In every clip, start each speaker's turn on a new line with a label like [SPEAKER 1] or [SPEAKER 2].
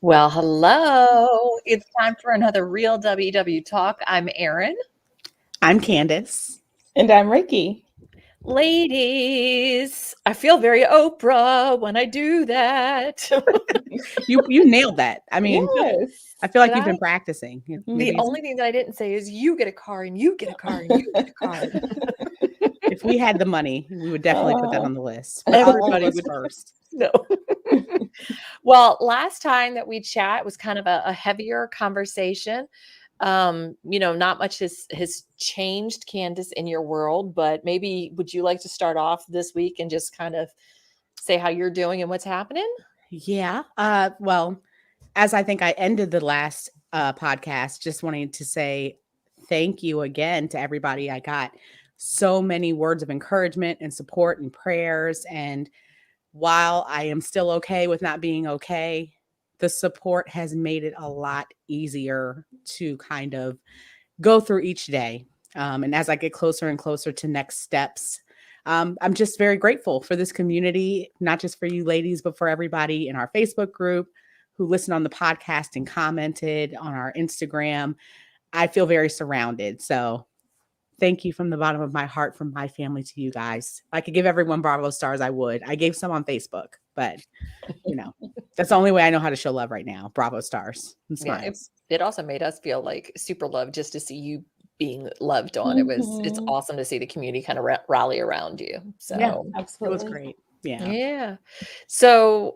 [SPEAKER 1] Well, hello. It's time for another Real WW Talk. I'm Erin.
[SPEAKER 2] I'm Candice.
[SPEAKER 3] And I'm Rikki.
[SPEAKER 1] Ladies, I feel very Oprah when I do that.
[SPEAKER 2] You nailed that. I mean,
[SPEAKER 3] Yes.
[SPEAKER 2] I feel like
[SPEAKER 1] Did
[SPEAKER 2] you've been
[SPEAKER 1] I?
[SPEAKER 2] practicing.
[SPEAKER 1] The
[SPEAKER 2] Maybe
[SPEAKER 1] only thing that I didn't say is you get a car and you get a car and you get a car.
[SPEAKER 2] if we had the money, we would definitely put that on the list. But
[SPEAKER 1] Everybody
[SPEAKER 2] all of us
[SPEAKER 1] would
[SPEAKER 2] first.
[SPEAKER 1] No. Well, last time that we chat was kind of a heavier conversation. Not much has changed, Candice, in your world, but maybe would you like to start off this week and just kind of say how you're doing and what's happening?
[SPEAKER 2] Yeah. Well, as I think I ended the last podcast, just wanting to say thank you again to everybody. I got so many words of encouragement and support and prayers. And while I am still okay with not being okay, the support has made it a lot easier to kind of go through each day. And as I get closer and closer to next steps, I'm just very grateful for this community, not just for you ladies, but for everybody in our Facebook group who listened on the podcast and commented on our Instagram. I feel very surrounded. So thank you from the bottom of my heart, from my family to you guys. If I could give everyone Bravo stars, I would. I gave some on Facebook, but that's the only way I know how to show love right now. Bravo stars and smiles.
[SPEAKER 1] It also made us feel like super loved just to see you being loved on. It's awesome to see the community kind of rally around you. So
[SPEAKER 2] yeah,
[SPEAKER 3] absolutely.
[SPEAKER 2] It was great. Yeah.
[SPEAKER 1] Yeah. So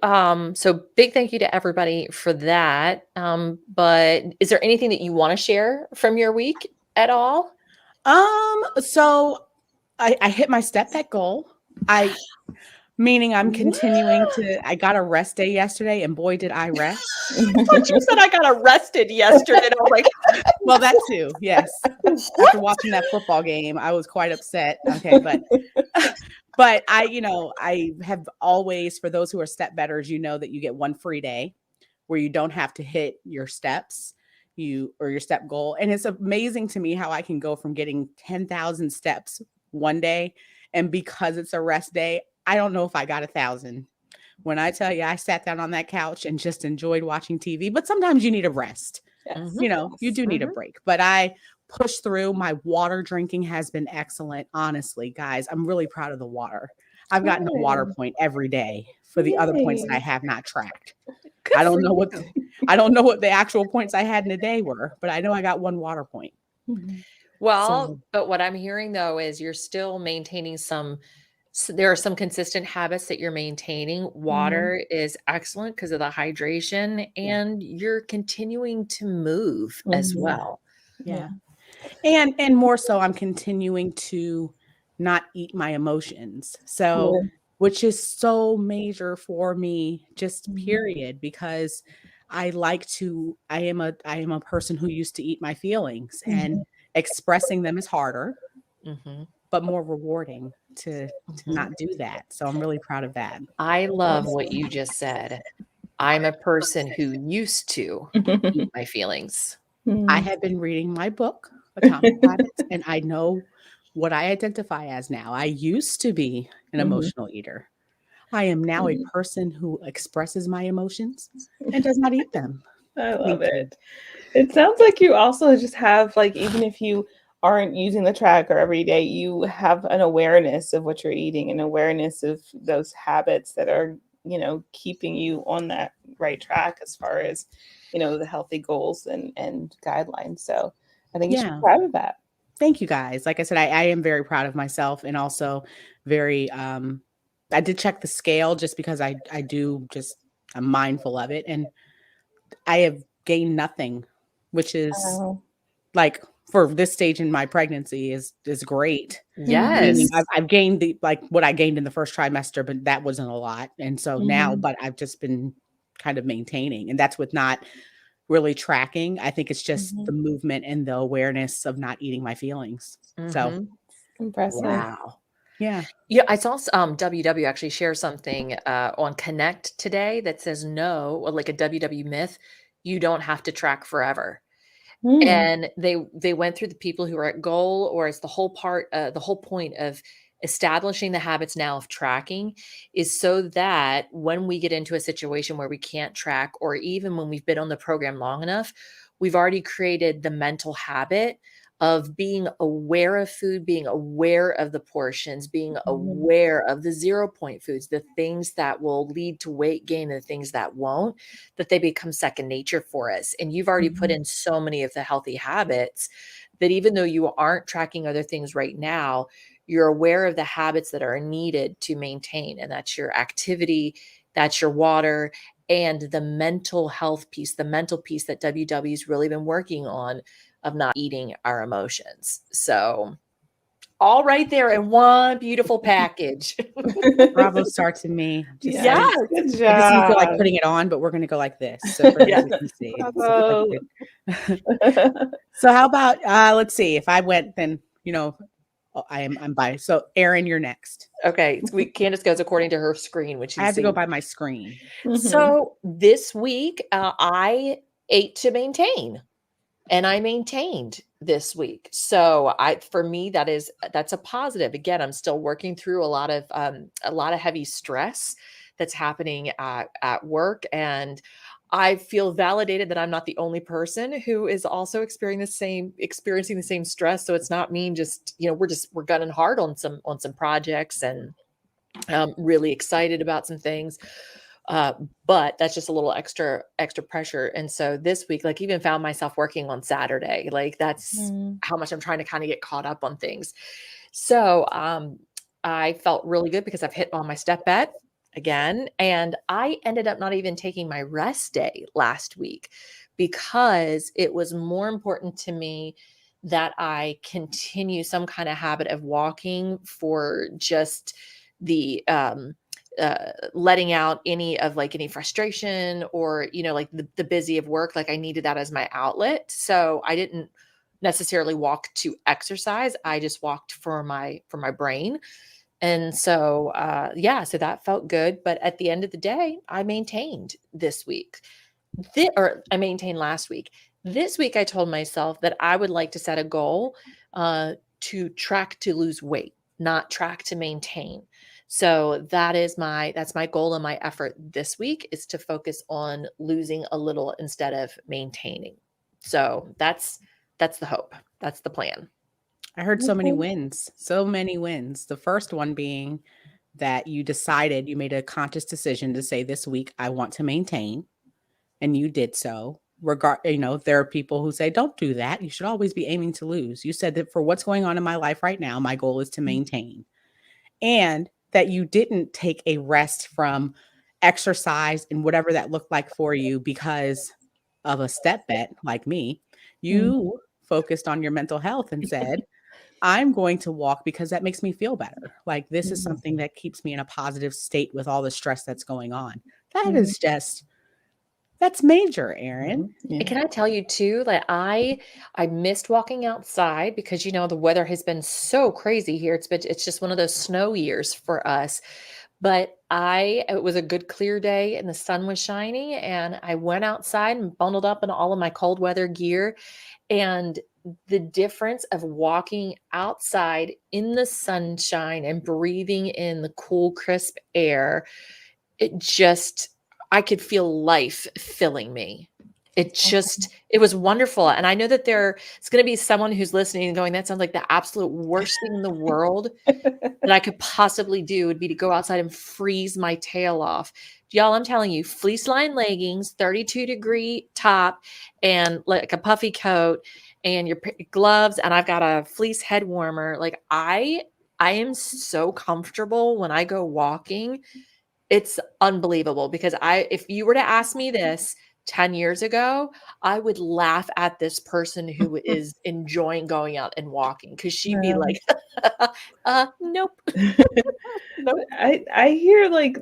[SPEAKER 1] big thank you to everybody for that. But is there anything that you want to share from your week at all?
[SPEAKER 2] So I hit my step vet goal. Meaning I'm continuing I got a rest day yesterday, and boy, did I rest.
[SPEAKER 1] I thought you said I got arrested yesterday. And I was like,
[SPEAKER 2] well, that too. Yes. After watching that football game, I was quite upset. Okay. But I have always, for those who are step betters, that you get one free day where you don't have to hit your steps or your step goal. And it's amazing to me how I can go from getting 10,000 steps one day, and because it's a rest day, I don't know if I got 1,000. When I tell you, I sat down on that couch and just enjoyed watching TV, but sometimes you need a rest.
[SPEAKER 3] Yes.
[SPEAKER 2] You do need a break, but I pushed through. My water drinking has been excellent. Honestly, guys, I'm really proud of the water. I've gotten a water point every day for the other points that I have not tracked. I don't know what the actual points I had in a day were, but I know I got one water point.
[SPEAKER 1] Well, but what I'm hearing though is you're still maintaining there are some consistent habits that you're maintaining. Water is excellent because of the hydration, and you're continuing to move as well.
[SPEAKER 2] Yeah. And more so, I'm continuing to not eat my emotions. So, which is so major for me, just period, because I am a person who used to eat my feelings, and expressing them is harder, but more rewarding to not do that. So I'm really proud of that.
[SPEAKER 1] I love what you just said. I'm a person who used to eat my feelings.
[SPEAKER 2] I have been reading my book, Atomic Habits, and I know what I identify as now. I used to be an emotional eater. I am now a person who expresses my emotions and does not eat them.
[SPEAKER 3] I love it. It sounds like you also just have, like, even if you aren't using the tracker every day, you have an awareness of what you're eating, an awareness of those habits that are, keeping you on that right track as far as, the healthy goals and guidelines. So I think you should be proud of that.
[SPEAKER 2] Thank you guys. Like I said, I am very proud of myself, and also very, I did check the scale just because I'm mindful of it, and I have gained nothing, which is like, for this stage in my pregnancy is great.
[SPEAKER 1] Yes.
[SPEAKER 2] I've gained what I gained in the first trimester, but that wasn't a lot. And so now, but I've just been kind of maintaining, and that's with not really tracking. I think it's just the movement and the awareness of not eating my feelings. So
[SPEAKER 3] impressive.
[SPEAKER 1] Wow.
[SPEAKER 2] Yeah.
[SPEAKER 1] Yeah. I saw WW actually share something on Connect today that says no, or like a WW myth. You don't have to track forever. And they went through the people who are at goal, or it's the whole point of establishing the habits now of tracking is so that when we get into a situation where we can't track, or even when we've been on the program long enough, we've already created the mental habit of being aware of food, being aware of the portions, being aware of the 0 point foods, the things that will lead to weight gain and the things that won't, that they become second nature for us. And you've already put in so many of the healthy habits that even though you aren't tracking other things right now, you're aware of the habits that are needed to maintain. And that's your activity, that's your water, and the mental health piece, the mental piece that WW's really been working on of not eating our emotions. So all right there in one beautiful package.
[SPEAKER 2] Bravo star to me. Just
[SPEAKER 3] Yes, good
[SPEAKER 2] I just didn't feel like
[SPEAKER 3] job.
[SPEAKER 2] putting it on, but we're going to go like this. So for
[SPEAKER 1] Yeah.
[SPEAKER 2] those who can see. So,
[SPEAKER 3] Bravo.
[SPEAKER 2] so how about, let's see, if I went, then, I'm biased. So Erin, you're next.
[SPEAKER 1] Okay. Candice goes according to her screen, which
[SPEAKER 2] I
[SPEAKER 1] you
[SPEAKER 2] have to
[SPEAKER 1] see.
[SPEAKER 2] go by my screen.
[SPEAKER 1] So this week, I ate to maintain. And I maintained this week. So for me, that's a positive. Again, I'm still working through a lot of heavy stress that's happening at work. And I feel validated that I'm not the only person who is also experiencing the same stress. So it's not me just, we're gunning hard on some projects, and really excited about some things. But that's just a little extra pressure. And so this week, like, even found myself working on Saturday. Like, that's how much I'm trying to kind of get caught up on things. So I felt really good because I've hit on my step bet again. And I ended up not even taking my rest day last week because it was more important to me that I continue some kind of habit of walking for just the letting out any frustration, or like the busy of work. Like, I needed that as my outlet, so I didn't necessarily walk to exercise. I just walked for my brain. And so so that felt good. But at the end of the day, I maintained this week, or I maintained last week. This week I told myself that I would like to set a goal to track to lose weight, not track to maintain. So that's my goal and my effort this week, is to focus on losing a little instead of maintaining. So that's the hope. That's the plan.
[SPEAKER 2] I heard so many wins. The first one being that you made a conscious decision to say, this week I want to maintain, and you did so. There are people who say, don't do that. You should always be aiming to lose. You said that for what's going on in my life right now, my goal is to maintain. And that you didn't take a rest from exercise and whatever that looked like for you because of a step bet like me. You focused on your mental health and said, I'm going to walk because that makes me feel better. Like, this is something that keeps me in a positive state with all the stress that's going on. That is that's major, Erin.
[SPEAKER 1] And can I tell you too, that I missed walking outside because the weather has been so crazy here. It's just one of those snow years for us. But it was a good clear day and the sun was shining, and I went outside and bundled up in all of my cold weather gear. And the difference of walking outside in the sunshine and breathing in the cool, crisp air, I could feel life filling me. It was wonderful. And I know that there's going to be someone who's listening and going, that sounds like the absolute worst thing in the world that I could possibly do would be to go outside and freeze my tail off. Y'all, I'm telling you, fleece lined leggings, 32-degree top, and like a puffy coat, and your gloves, and I've got a fleece head warmer. Like, I am so comfortable when I go walking. It's unbelievable, because if you were to ask me this 10 years ago, I would laugh at this person who is enjoying going out and walking, because she'd be like, nope. Nope.
[SPEAKER 3] I hear, like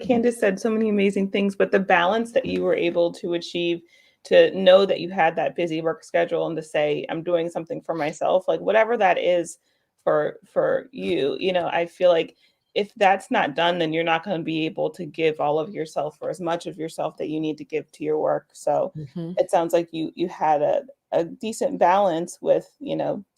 [SPEAKER 3] Candice said, so many amazing things, but the balance that you were able to achieve, to know that you had that busy work schedule and to say, I'm doing something for myself, like whatever that is for you, I feel like if that's not done, then you're not going to be able to give all of yourself, or as much of yourself that you need to give to your work. So it sounds like you had a decent balance with,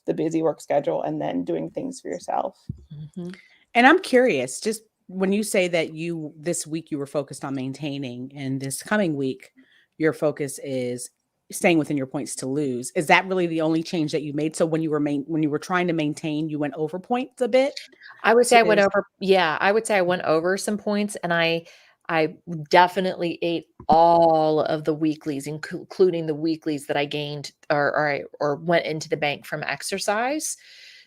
[SPEAKER 3] the busy work schedule and then doing things for yourself.
[SPEAKER 1] Mhm.
[SPEAKER 2] And I'm curious, just when you say that this week you were focused on maintaining, and this coming week, your focus is staying within your points to lose. Is that really the only change that you made? So when you were trying to maintain, you went over points a bit?
[SPEAKER 1] I would say I went
[SPEAKER 2] to-
[SPEAKER 1] over I would say I went over some points, and I definitely ate all of the weeklies, including the weeklies that I gained or went into the bank from exercise.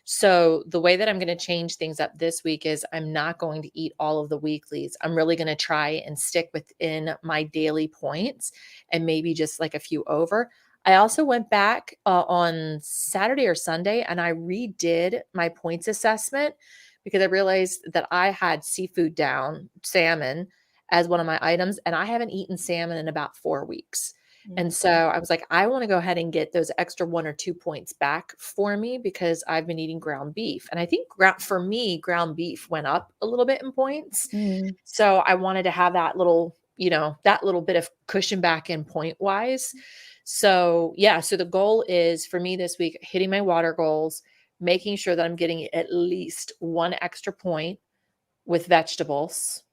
[SPEAKER 1] So the way that I'm going to change things up this week is I'm not going to eat all of the weeklies. I'm really going to try and stick within my daily points and maybe just like a few over. I also went back on Saturday or Sunday and I redid my points assessment because I realized that I had seafood down, salmon, as one of my items, and I haven't eaten salmon in about 4 weeks. And so I was like, I want to go ahead and get those extra 1 or 2 points back for me because I've been eating ground beef. And I think for me, ground beef went up a little bit in points.
[SPEAKER 3] Mm.
[SPEAKER 1] So I wanted to have that little, that little bit of cushion back in point wise. So yeah, so the goal is for me this week, hitting my water goals, making sure that I'm getting at least 1 extra point with vegetables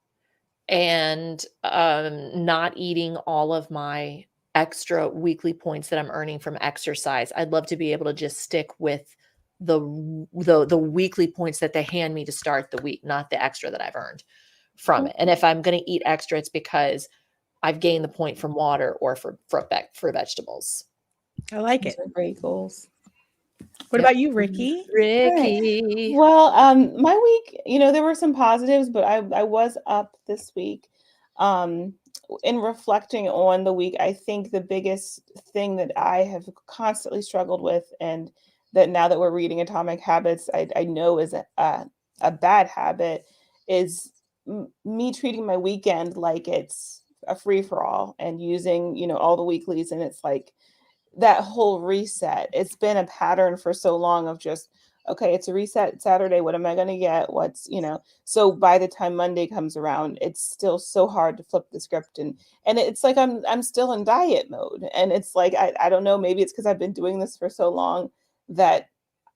[SPEAKER 1] and not eating all of my extra weekly points that I'm earning from exercise. I'd love to be able to just stick with the weekly points that they hand me to start the week, not the extra that I've earned from it. And if I'm going to eat extra, it's because I've gained the point from water or for vegetables.
[SPEAKER 2] I like
[SPEAKER 3] Those
[SPEAKER 2] it.
[SPEAKER 3] are great goals.
[SPEAKER 2] What
[SPEAKER 1] Yep.
[SPEAKER 2] about you, Rikki?
[SPEAKER 1] Rikki.
[SPEAKER 3] Well, my week, there were some positives, but I was up this week. Um, in reflecting on the week, I think the biggest thing that I have constantly struggled with, and that now that we're reading Atomic Habits, I know is a bad habit, is me treating my weekend like it's a free for all and using, all the weeklies, and it's like that whole reset. It's been a pattern for so long of just, okay, it's a reset Saturday. What am I going to get? So by the time Monday comes around, it's still so hard to flip the script. And it's like, I'm still in diet mode. And it's like, I don't know, maybe it's because I've been doing this for so long that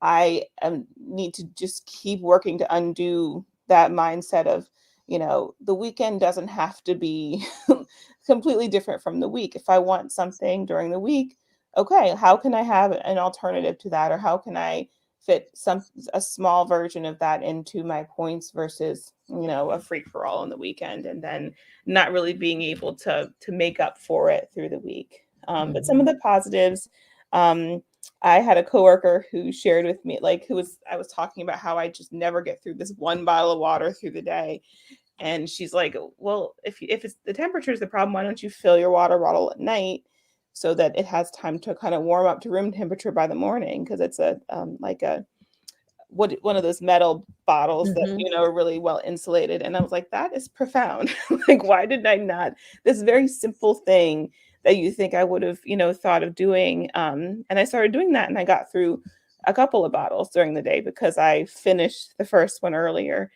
[SPEAKER 3] need to just keep working to undo that mindset of, the weekend doesn't have to be completely different from the week. If I want something during the week, okay, how can I have an alternative to that? Or how can I fit a small version of that into my points versus, a free for all on the weekend, and then not really being able to make up for it through the week. But some of the positives, I had a coworker who shared with me, I was talking about how I just never get through this 1 bottle of water through the day. And she's like, well, if it's the temperature is the problem, why don't you fill your water bottle at night so that it has time to kind of warm up to room temperature by the morning? Because it's one of those metal bottles that, are really well insulated. And I was like, that is profound. Like, why did I not? This very simple thing that you think I would have, thought of doing. And I started doing that, and I got through a couple of bottles during the day because I finished the first one earlier.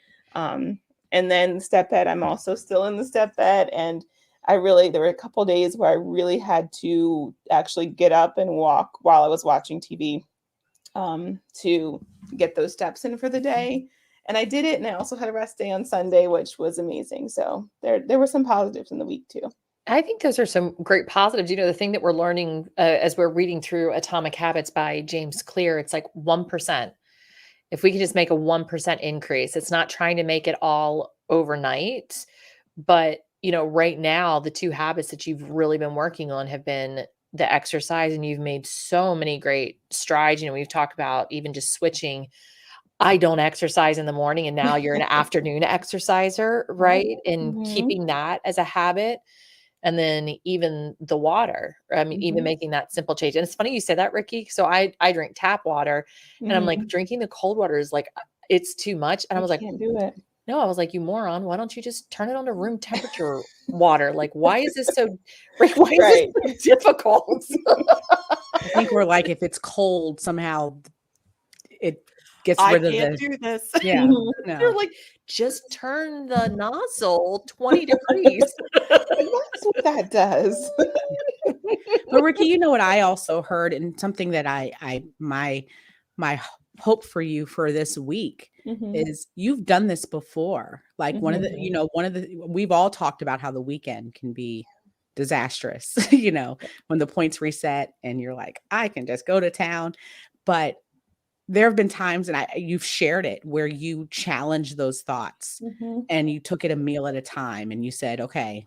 [SPEAKER 3] And then step bed, I'm also still in the step bed. And there were a couple days where I really had to actually get up and walk while I was watching TV to get those steps in for the day. And I did it. And I also had a rest day on Sunday, which was amazing. So there were some positives in the week too.
[SPEAKER 1] I think those are some great positives. The thing that we're learning as we're reading through Atomic Habits by James Clear, it's like 1%. If we can just make a 1% increase, it's not trying to make it all overnight. But, right now, the 2 habits that you've really been working on have been the exercise, and you've made so many great strides. We've talked about even just switching. I don't exercise in the morning, and now you're an afternoon exerciser, right? And keeping that as a habit. And then even the water, even making that simple change. And it's funny you said that, Rikki. So I drink tap water, and I'm like, drinking the cold water is like, it's too much. And I was like,
[SPEAKER 3] can't do it.
[SPEAKER 1] no, I was like, you moron, why don't you just turn it on to room temperature water? Like, why is this so, Rick, why is this so difficult?
[SPEAKER 2] I think we're like, if it's cold, somehow it gets rid of
[SPEAKER 1] can't do this.
[SPEAKER 2] Yeah.
[SPEAKER 3] Mhm.
[SPEAKER 2] No.
[SPEAKER 1] They're like, just turn the nozzle 20 degrees.
[SPEAKER 3] And that's what that does.
[SPEAKER 2] But Rikki, you know what I also heard, and something that my hope for you for this week
[SPEAKER 3] Mhm.
[SPEAKER 2] is you've done this before. Like
[SPEAKER 3] Mhm.
[SPEAKER 2] one of the we've all talked about how the weekend can be disastrous, when the points reset and you're like, I can just go to town. But there have been times, and you've shared it, where you challenged those thoughts
[SPEAKER 3] Mhm.
[SPEAKER 2] and you took it a meal at a time and you said, okay,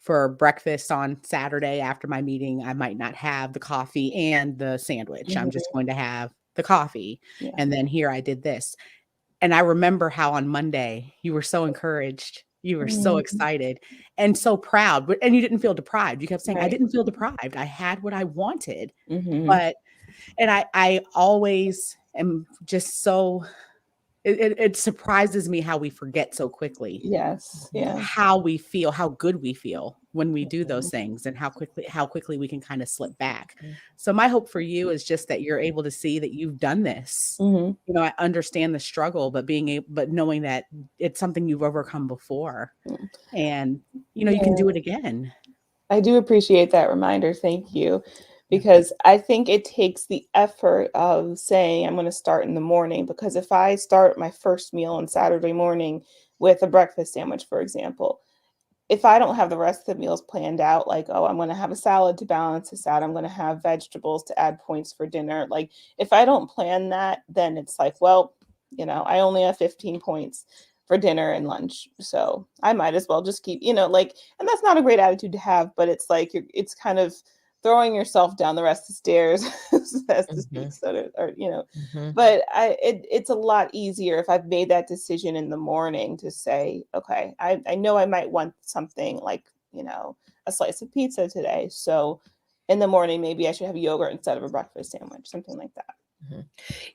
[SPEAKER 2] for breakfast on Saturday after my meeting, I might not have the coffee and the sandwich. I'm just
[SPEAKER 3] Mhm.
[SPEAKER 2] going to have the coffee.
[SPEAKER 3] Yeah.
[SPEAKER 2] And then here I did this. And I remember how on Monday you were so encouraged. You were so
[SPEAKER 3] Mhm.
[SPEAKER 2] excited and so proud, and you didn't feel deprived. You kept saying, I
[SPEAKER 3] Right.
[SPEAKER 2] didn't feel deprived. I had what I wanted.
[SPEAKER 3] Mhm.
[SPEAKER 2] But, and I always am just so, it surprises me how we forget so quickly
[SPEAKER 3] Yes. Yeah.
[SPEAKER 2] how we feel, how good we feel when we do those
[SPEAKER 3] Mhm.
[SPEAKER 2] things, and how quickly we can kind of slip back. So my hope for you is just that you're able to see that you've done this.
[SPEAKER 3] Mhm.
[SPEAKER 2] I understand the struggle, but but knowing that it's something you've overcome before,
[SPEAKER 3] Mm.
[SPEAKER 2] and you can
[SPEAKER 3] Yeah.
[SPEAKER 2] do it again.
[SPEAKER 3] I do appreciate that reminder. Thank you.
[SPEAKER 2] Yeah.
[SPEAKER 3] Because I think it takes the effort of saying, I'm going to start in the morning. Because if I start my first meal on Saturday morning with a breakfast sandwich, for example, if I don't have the rest of the meals planned out, like, oh, I'm going to have a salad to balance this out, I'm going to have vegetables to add points for dinner. Like, if I don't plan that, then it's like, well, I only have 15 points for dinner and lunch. So I might as well just keep, like, and that's not a great attitude to have, but it's like, it's kind of throwing yourself down the rest of the stairs, so as to speak.
[SPEAKER 1] Mhm,
[SPEAKER 3] So,
[SPEAKER 1] mhm.
[SPEAKER 3] but it's a lot easier if I've made that decision in the morning to say, okay, I know I might want something like, a slice of pizza today. So in the morning, maybe I should have yogurt instead of a breakfast sandwich, something like that.
[SPEAKER 1] Mhm.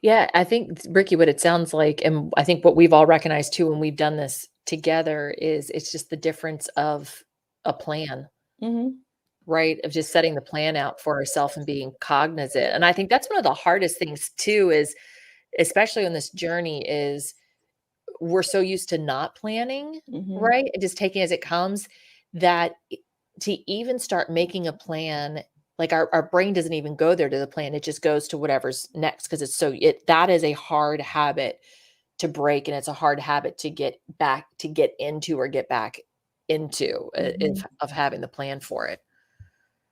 [SPEAKER 1] Yeah, I think, Ricky, what it sounds like, and I think what we've all recognized too when we've done this together, is it's just the difference of a plan,
[SPEAKER 3] Hmm.
[SPEAKER 1] right? Of just setting the plan out for ourselves and being cognizant. And I think that's one of the hardest things too, is especially on this journey, is we're so used to not planning,
[SPEAKER 3] Hmm.
[SPEAKER 1] right? And just taking as it comes, that to even start making a plan, like our brain doesn't even go there to the plan. It just goes to whatever's next, because that is a hard habit to break. And it's a hard habit to get into, or get back into,
[SPEAKER 3] Hmm.
[SPEAKER 1] of having the plan for it.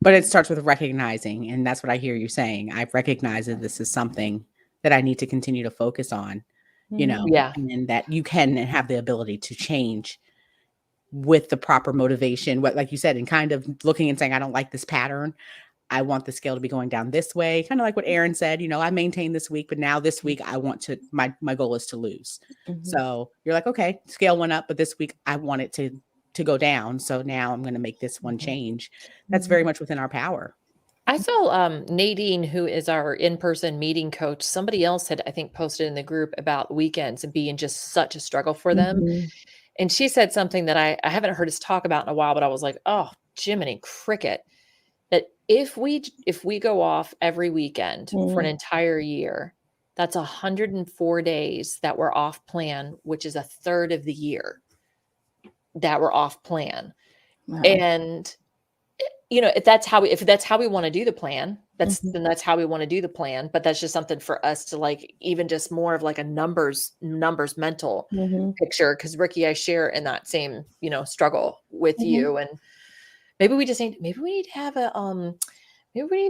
[SPEAKER 2] But it starts with recognizing, and that's what I hear you saying. I've recognized that this is something that I need to continue to focus on,
[SPEAKER 3] Hmm.
[SPEAKER 1] Yeah.
[SPEAKER 2] and that you can have the ability to change with the proper motivation. What, like you said, and kind of looking and saying, I don't like this pattern. I want the scale to be going down this way. Kind of like what Erin said, I maintained this week, but now this week I want to, my goal is to lose.
[SPEAKER 3] Hmm.
[SPEAKER 2] So you're like, okay, scale went up, but this week I want it to go down. So now I'm going to make this one change. That's very much within our power.
[SPEAKER 1] I saw Nadine, who is our in-person meeting coach. Somebody else had, I think, posted in the group about weekends and being just such a struggle for them.
[SPEAKER 3] Hmm.
[SPEAKER 1] And she said something that I haven't heard us talk about in a while, but I was like, oh, Jiminy Cricket. That if we go off every weekend for an
[SPEAKER 3] Hmm.
[SPEAKER 1] entire year, that's 104 days that we're off plan, which is a third of the year that we're off plan.
[SPEAKER 3] Wow.
[SPEAKER 1] And if that's how we want to do the plan,
[SPEAKER 3] Hmm.
[SPEAKER 1] that's how we want to do the plan. But that's just something for us to, like, even just more of like a numbers mental
[SPEAKER 3] Hmm.
[SPEAKER 1] picture. Because Ricky, I share in that same struggle with
[SPEAKER 3] Hmm.
[SPEAKER 1] you. And maybe we need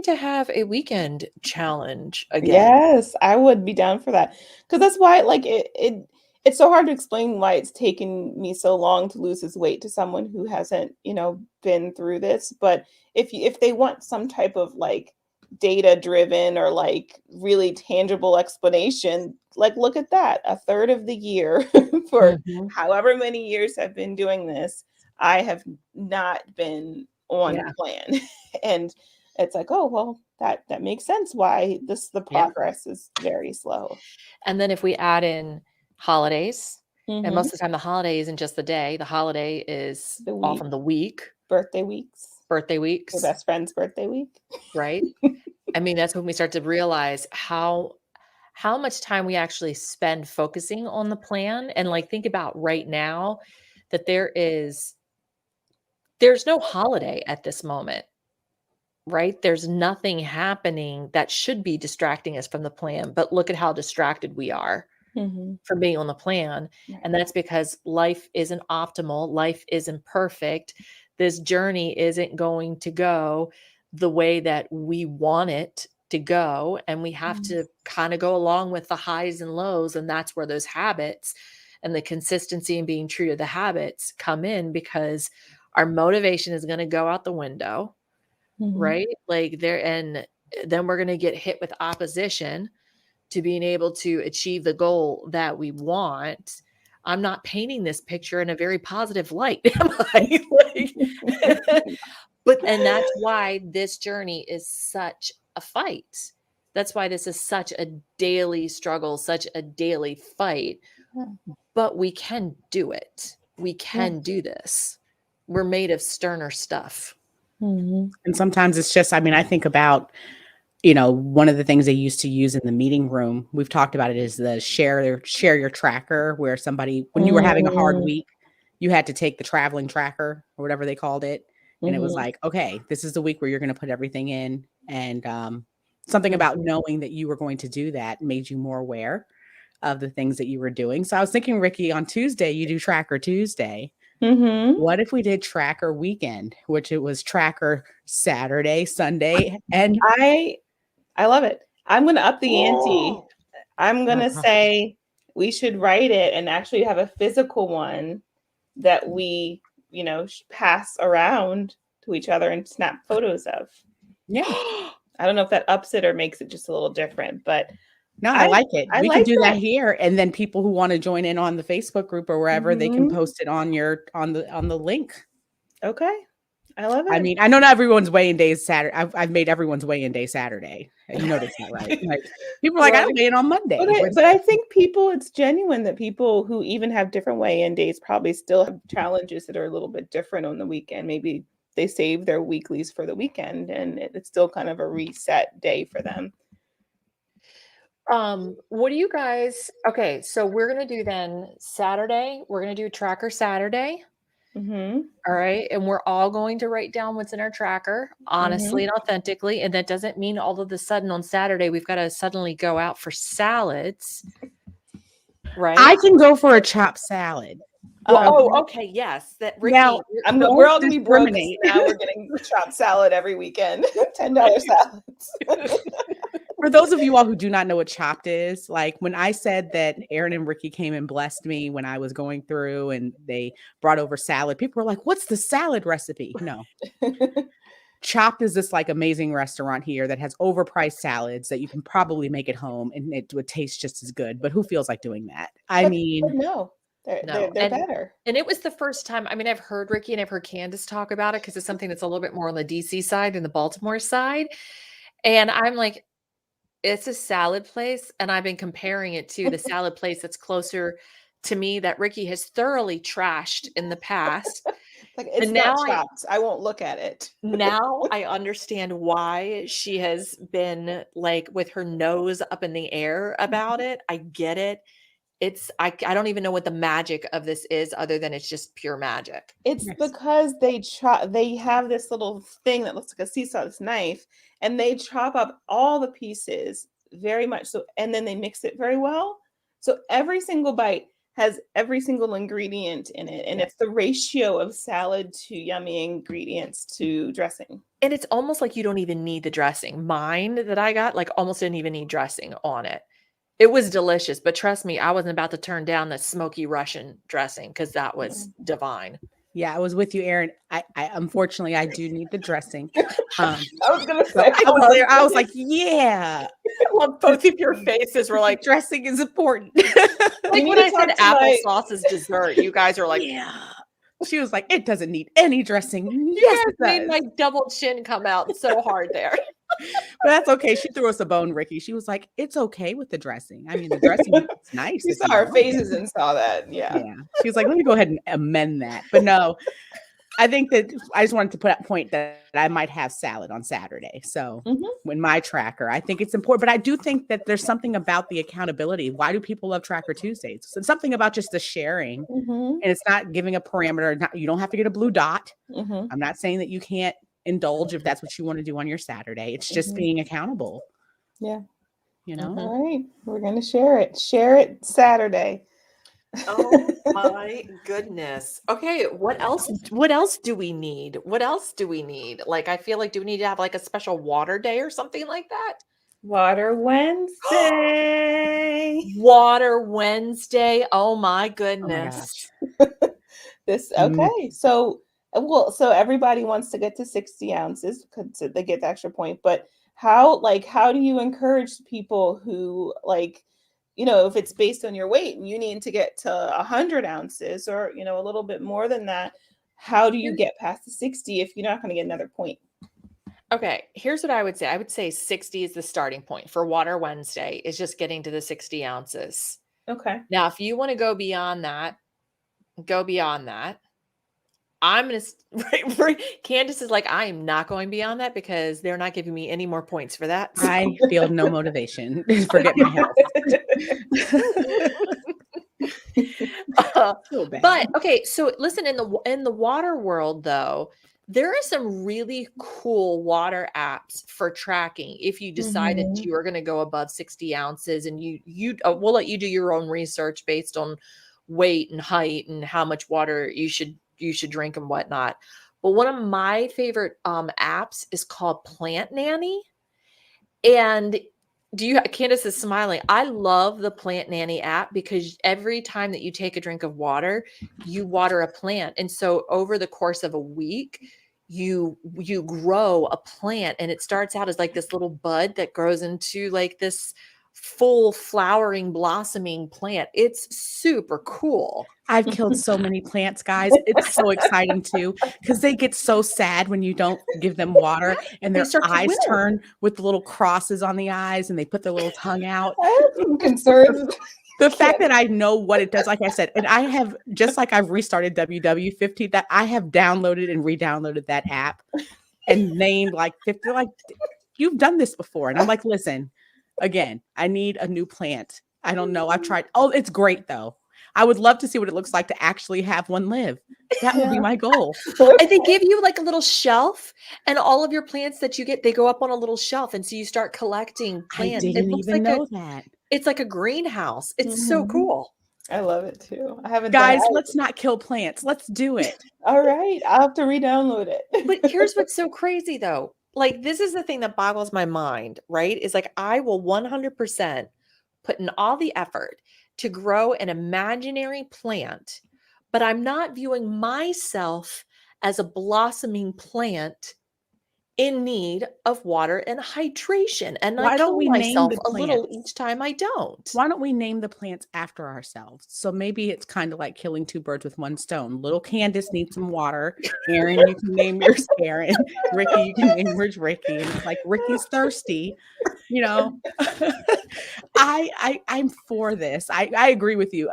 [SPEAKER 1] to have a weekend challenge again.
[SPEAKER 3] Yes, I would be down for that. Because that's why, like, it's so hard to explain why it's taken me so long to lose this weight to someone who hasn't, been through this. But if they want some type of, like, data driven or, like, really tangible explanation, like, look at that. A third of the year for
[SPEAKER 1] Mhm.
[SPEAKER 3] however many years I've been doing this, I have not been on
[SPEAKER 1] Yeah.
[SPEAKER 3] plan. And it's like, oh, well, that makes sense why the
[SPEAKER 1] Yeah.
[SPEAKER 3] progress is very slow.
[SPEAKER 1] And then if we add in holidays, and most
[SPEAKER 3] Mhm.
[SPEAKER 1] of the time the holiday isn't just the day, the holiday is
[SPEAKER 3] The week,
[SPEAKER 1] often the week,
[SPEAKER 3] birthday weeks,
[SPEAKER 1] birthday
[SPEAKER 3] your
[SPEAKER 1] weeks,
[SPEAKER 3] best friend's birthday week.
[SPEAKER 1] right? I mean, that's when we start to realize how much time we actually spend focusing on the plan. And, like, think about right now that there's no holiday at this moment. right? There's nothing happening that should be distracting us from the plan, but look at how distracted we are
[SPEAKER 3] Mhm.
[SPEAKER 1] from being on the plan.
[SPEAKER 3] Right.
[SPEAKER 1] And that's because life isn't optimal, life isn't perfect. This journey isn't going to go the way that we want it to go. And we have
[SPEAKER 3] Mm.
[SPEAKER 1] to kind of go along with the highs and lows. And that's where those habits and the consistency and being true to the habits come in, because our motivation is going to go out the window,
[SPEAKER 3] Mhm.
[SPEAKER 1] right? Like there, and then we're going to get hit with opposition to being able to achieve the goal that we want. I'm not painting this picture in a very positive light, am I? And that's why this journey is such a fight. That's why this is such a daily struggle, such a daily fight.
[SPEAKER 3] Yeah.
[SPEAKER 1] But we can do it. We
[SPEAKER 3] Yeah.
[SPEAKER 1] can do this. We're made of sterner stuff.
[SPEAKER 3] Mhm.
[SPEAKER 2] And sometimes it's just, I mean, I think about, you know, one of the things they used to use in the meeting room, we've talked about it, is the share your tracker, where somebody, when you were having a hard
[SPEAKER 3] Mm.
[SPEAKER 2] week, you had to take the traveling tracker or whatever they called it. And it was
[SPEAKER 3] Mhm.
[SPEAKER 2] like, okay, this is the week where you're going to put everything in. And something about knowing that you were going to do that made you more aware of the things that you were doing. So I was thinking, Rikki, on Tuesday, you do Tracker Tuesday.
[SPEAKER 3] Mhm.
[SPEAKER 2] What if we did Tracker Weekend, which it was Tracker Saturday, Sunday, and
[SPEAKER 3] I love it. I'm going to up the ante.
[SPEAKER 1] Oh,
[SPEAKER 3] I'm going to
[SPEAKER 2] gosh.
[SPEAKER 3] say we should write it and actually have a physical one that we, pass around to each other and snap photos of.
[SPEAKER 2] Yeah.
[SPEAKER 3] I don't know if that ups it or makes it just a little different, but
[SPEAKER 2] No, I like it.
[SPEAKER 3] I
[SPEAKER 2] We can
[SPEAKER 3] like
[SPEAKER 2] do that
[SPEAKER 3] that.
[SPEAKER 2] here, and then people who want to join in on the Facebook group or wherever, they can
[SPEAKER 3] Mhm.
[SPEAKER 2] post it on the link.
[SPEAKER 3] Okay. I love
[SPEAKER 2] I
[SPEAKER 3] it.
[SPEAKER 2] mean, I know not everyone's weigh-in day is Saturday. I've made everyone's weigh-in day Saturday. You noticed that, right? Like, people are like, I
[SPEAKER 3] Right.
[SPEAKER 2] weigh in on Monday.
[SPEAKER 3] But I think it's genuine that people who even have different weigh-in days probably still have challenges that are a little bit different on the weekend. Maybe they save their weeklies for the weekend and it's still kind of a reset day for them.
[SPEAKER 1] what do you guys, okay, so we're gonna do then Saturday, we're gonna do Tracker Saturday.
[SPEAKER 3] Mm-hmm.
[SPEAKER 1] All right. And we're all going to write down what's in our tracker, honestly and authentically. And that doesn't mean all of a sudden on Saturday, we've got to suddenly go out for salads. Right.
[SPEAKER 2] I can go for a chopped salad.
[SPEAKER 1] Well, okay. Yes. That
[SPEAKER 2] Now,
[SPEAKER 1] Rikki,
[SPEAKER 3] We're all
[SPEAKER 2] don't
[SPEAKER 3] gonna be broke 'cause
[SPEAKER 2] discriminate.
[SPEAKER 3] now we're getting chopped salad every weekend. $10 salads.
[SPEAKER 2] For those of you all who do not know what Chopped is, like when I said that Erin and Rikki came and blessed me when I was going through and they brought over salad, people were like, what's the salad recipe? No. Chopped is this like amazing restaurant here that has overpriced salads that you can probably make at home and it would taste just as good. But who feels like doing that? I
[SPEAKER 3] But
[SPEAKER 2] mean,
[SPEAKER 3] no,
[SPEAKER 1] no.
[SPEAKER 3] they're better.
[SPEAKER 1] And it was the first time, I mean, I've heard Rikki and I've heard Candice talk about it because it's something that's a little bit more on the DC side than the Baltimore side. And I'm like, it's a salad place. And I've been comparing it to the salad place that's closer to me that Rikki has thoroughly trashed in the past.
[SPEAKER 3] Like it's
[SPEAKER 1] And
[SPEAKER 3] not
[SPEAKER 1] now
[SPEAKER 3] chopped. I won't look at it.
[SPEAKER 1] now I understand why she has been like with her nose up in the air about it. I get it. I don't even know what the magic of this is other than it's just pure magic.
[SPEAKER 3] It's
[SPEAKER 2] yes.
[SPEAKER 3] because they have this little thing that looks like a sea sauce knife, and they chop up all the pieces very much so, and then they mix it very well. So every single bite has every single ingredient in it, and
[SPEAKER 1] Yeah.
[SPEAKER 3] it's the ratio of salad to yummy ingredients to dressing.
[SPEAKER 1] And it's almost like you don't even need the dressing. Mine that I got, like almost didn't even need dressing on it. It was delicious, but trust me, I wasn't about to turn down the smoky Russian dressing because that was divine.
[SPEAKER 2] Yeah, I was with you, Erin. I unfortunately I do need the dressing.
[SPEAKER 3] I was gonna
[SPEAKER 2] So
[SPEAKER 3] say
[SPEAKER 2] I was there. I was like, yeah,
[SPEAKER 1] Well, both of your faces were like,
[SPEAKER 2] dressing is important.
[SPEAKER 1] like
[SPEAKER 3] need
[SPEAKER 1] when
[SPEAKER 3] to
[SPEAKER 1] I said
[SPEAKER 3] talk to my-
[SPEAKER 1] applesauce is dessert, you guys are like,
[SPEAKER 2] yeah. She was like, it doesn't need any dressing.
[SPEAKER 1] you
[SPEAKER 2] Yes,
[SPEAKER 1] guys
[SPEAKER 2] it
[SPEAKER 1] made
[SPEAKER 2] does.
[SPEAKER 1] my double chin come out so hard there.
[SPEAKER 2] But that's okay. She threw us a bone, Rikki. She was like, it's okay with the dressing. I mean, the dressing is nice.
[SPEAKER 3] You
[SPEAKER 2] if
[SPEAKER 3] saw our
[SPEAKER 2] want.
[SPEAKER 3] faces and saw that. Yeah.
[SPEAKER 2] Yeah. She was like, let me go ahead and amend that. But no, I think that I just wanted to put that point that I might have salad on Saturday. So when my tracker, I think it's important. But I do think that there's something about the accountability. Why do people love Tracker Tuesdays? So something about just the sharing.
[SPEAKER 3] Mm-hmm.
[SPEAKER 2] And it's not giving a parameter. You don't have to get a blue dot.
[SPEAKER 3] Mm-hmm.
[SPEAKER 2] I'm not saying that you can't indulge if that's what you want to do on your Saturday. It's just being accountable.
[SPEAKER 3] Yeah.
[SPEAKER 2] You know?
[SPEAKER 3] All right. We're going to share it. Share it Saturday.
[SPEAKER 1] Oh my goodness. Okay, what else do we need? What else do we need? Like, I feel like, do we need to have like a special water day or something like that?
[SPEAKER 3] Water Wednesday.
[SPEAKER 1] Water Wednesday. Oh my
[SPEAKER 2] Oh my
[SPEAKER 1] goodness.
[SPEAKER 2] gosh.
[SPEAKER 3] Okay. So everybody wants to get to 60 ounces because they get the extra point. But how do you encourage people who if it's based on your weight and you need to get to 100 ounces or, a little bit more than that, how do you get past the 60 if you're not going to get another point?
[SPEAKER 1] Okay, here's what I would say. I would say 60 is the starting point for Water Wednesday, is just getting to the 60 ounces.
[SPEAKER 3] Okay.
[SPEAKER 1] Now, if you want to go beyond that, go beyond that. I'm going to, Candice is like, I am not going beyond that because they're not giving me any more points for that. So.
[SPEAKER 2] I feel no motivation. Forget my health. So bad.
[SPEAKER 1] But okay, so listen, in the water world though, there are some really cool water apps for tracking. If you decide that you are going to go above 60 ounces, and we'll let you do your own research based on weight and height and how much water you should drink and whatnot. But one of my favorite apps is called Plant Nanny. And Candice is smiling. I love the Plant Nanny app because every time that you take a drink of water, you water a plant. And so over the course of a week, you grow a plant, and it starts out as like this little bud that grows into like this full flowering, blossoming plant. It's super cool.
[SPEAKER 2] I've killed so many plants, guys. It's so exciting too, because they get so sad when you don't give them water, and their eyes turn with the little crosses on the eyes, and they put their little tongue out.
[SPEAKER 3] I have some concerns.
[SPEAKER 2] The fact that I know what it does, like I said, and I have, just like I've restarted WW50, that I have downloaded and re-downloaded that app and named like 50, like, you've done this before. And I'm like, listen, again, I need a new plant. I don't know. I've tried. Oh, it's great though. I would love to see what it looks like to actually have one live. That would be my goal.
[SPEAKER 1] And they give you like a little shelf, and all of your plants that you get, they go up on a little shelf. And so you start collecting plants.
[SPEAKER 2] I didn't even know that.
[SPEAKER 1] It's like a greenhouse. It's so cool.
[SPEAKER 3] I love it too. I haven't
[SPEAKER 2] Guys, let's not kill plants. Let's do it.
[SPEAKER 3] All right. I'll have to re-download it.
[SPEAKER 1] But here's what's so crazy though. Like, this is the thing that boggles my mind, right? Is like, I will 100% put in all the effort to grow an imaginary plant, but I'm not viewing myself as a blossoming plant in need of water and hydration. And I kill myself a little each time I don't.
[SPEAKER 2] Why don't we name the plants after ourselves? So maybe it's kind of like killing two birds with one stone. Little Candice needs some water. Erin, you can name yours Erin. Rikki, you can name yours Rikki. And it's like, Rikki's thirsty. You know, I'm for this. I agree with you.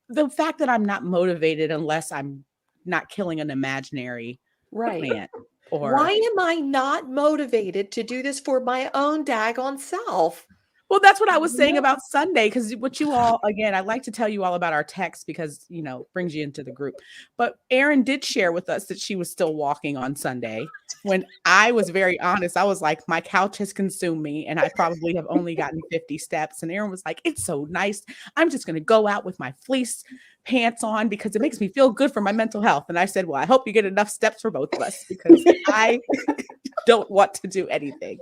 [SPEAKER 2] The fact that I'm not motivated unless I'm not killing an imaginary plant.
[SPEAKER 1] Why am I not motivated to do this for my own daggone self?
[SPEAKER 2] Well, that's what I was saying about Sunday, because what you all, again, I like to tell you all about our text because, you know, brings you into the group. But Erin did share with us that she was still walking on Sunday. When I was very honest, I was like, my couch has consumed me and I probably have only gotten 50 steps. And Erin was like, it's so nice. I'm just going to go out with my fleece pants on because it makes me feel good for my mental health. And I said, well, I hope you get enough steps for both of us because I don't want to do anything.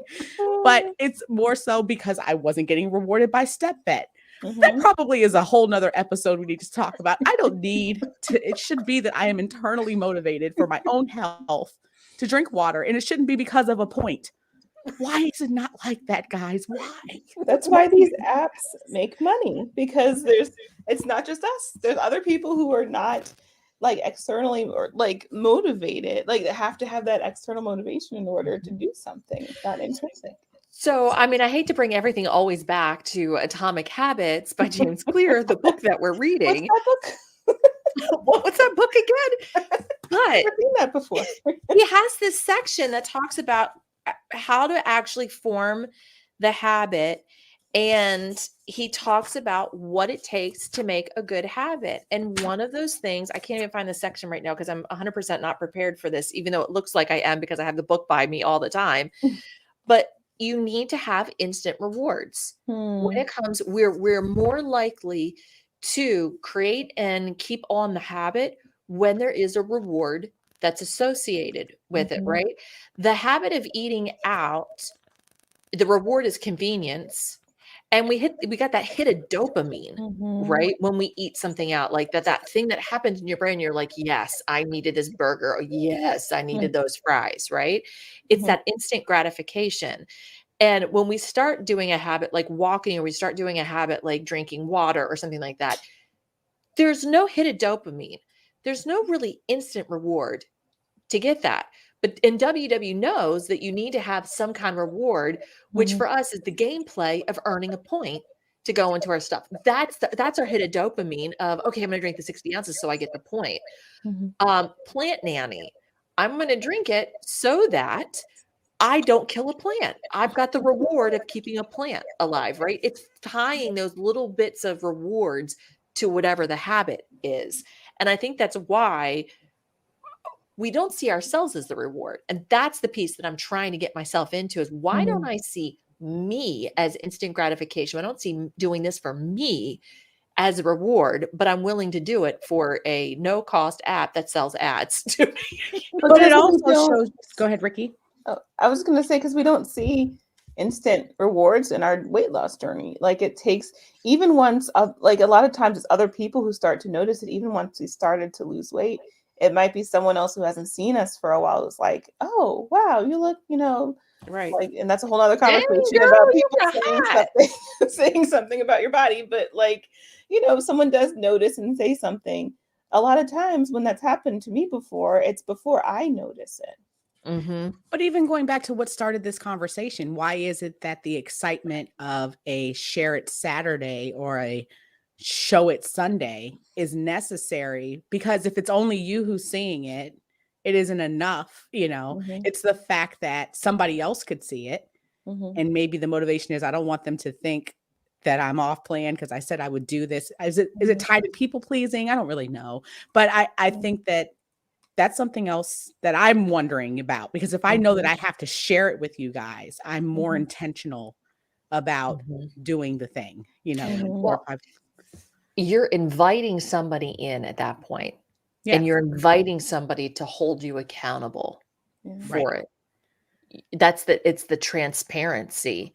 [SPEAKER 2] But it's more so because I wasn't getting rewarded by Step Bet. That probably is a whole nother episode we need to talk about. I don't need to, it should be that I am internally motivated for my own health to drink water. And it shouldn't be because of a point. Why is it not like that, guys? Why?
[SPEAKER 3] That's why these apps make money, because it's not just us. There's other people who are not like externally or like motivated, like they have to have that external motivation in order to do something. It's not intrinsic.
[SPEAKER 1] So, I mean, I hate to bring everything always back to Atomic Habits by James Clear, the book that we're reading.
[SPEAKER 3] What's that book?
[SPEAKER 1] What's that book again? But
[SPEAKER 3] I've seen that before.
[SPEAKER 1] he has this section that talks about how to actually form the habit And he talks about what it takes to make a good habit. And one of those things, I can't even find the section right now because I'm 100% not prepared for this, even though it looks like I am because I have the book by me all the time. But you need to have instant rewards. When it comes, we're more likely to create and keep on the habit when there is a reward that's associated with it, right? The habit of eating out, the reward is convenience. And we got that hit of dopamine, right? When we eat something out, like that thing that happens in your brain, you're like, yes, I needed this burger. Or, yes, I needed those fries, right? It's that instant gratification. And when we start doing a habit like walking, or we start doing a habit like drinking water or something like that, there's no hit of dopamine. There's no really instant reward to get that. But WW knows that you need to have some kind of reward, which for us is the gameplay of earning a point to go into our stuff. That's our hit of dopamine of, okay, I'm going to drink the 60 ounces so I get the point. Plant nanny. I'm going to drink it so that I don't kill a plant. I've got the reward of keeping a plant alive, right? It's tying those little bits of rewards to whatever the habit is. And I think that's why we don't see ourselves as the reward. And that's the piece that I'm trying to get myself into is why don't I see me as instant gratification? I don't see doing this for me as a reward, but I'm willing to do it for a no cost app that sells ads to me.
[SPEAKER 2] But it also shows, go ahead, Rikki.
[SPEAKER 3] I was going to say, because we don't see instant rewards in our weight loss journey. Like it takes, even once, like a lot of times it's other people who start to notice it, even once we started to lose weight. It might be someone else who hasn't seen us for a while. It's like, oh, wow, you look,
[SPEAKER 2] right.
[SPEAKER 3] Like, and that's a whole other conversation about people saying something about your body. But like, someone does notice and say something. A lot of times when that's happened to me before, it's before I notice it.
[SPEAKER 2] But even going back to what started this conversation, why is it that the excitement of a share it Saturday or a show it Sunday is necessary? Because if it's only you who's seeing it, it isn't enough. It's the fact that somebody else could see it. And maybe the motivation is, I don't want them to think that I'm off plan because I said I would do this. Is it tied to people pleasing? I don't really know. But I think that that's something else that I'm wondering about, because if I know that I have to share it with you guys, I'm more intentional about doing the thing,
[SPEAKER 1] Well, you're inviting somebody in at that point,
[SPEAKER 2] Yeah.
[SPEAKER 1] and you're inviting somebody to hold you accountable for it. It's the transparency.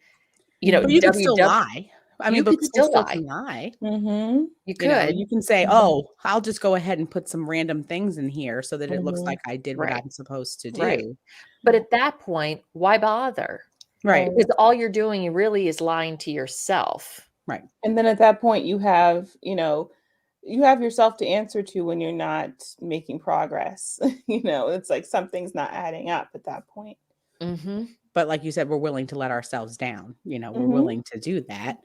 [SPEAKER 2] But you could still lie. I mean, but
[SPEAKER 1] could
[SPEAKER 2] people
[SPEAKER 1] still
[SPEAKER 2] can
[SPEAKER 1] lie.
[SPEAKER 2] lie.
[SPEAKER 1] You could.
[SPEAKER 2] You can say, oh, I'll just go ahead and put some random things in here so that it looks like I did what I'm supposed to do.
[SPEAKER 1] Right. But at that point, why bother?
[SPEAKER 2] Right.
[SPEAKER 1] Because all you're doing really is lying to yourself.
[SPEAKER 2] Right.
[SPEAKER 3] And then at that point you have yourself to answer to when you're not making progress. It's like something's not adding up at that point.
[SPEAKER 2] But like you said, we're willing to let ourselves down. We're willing to do that.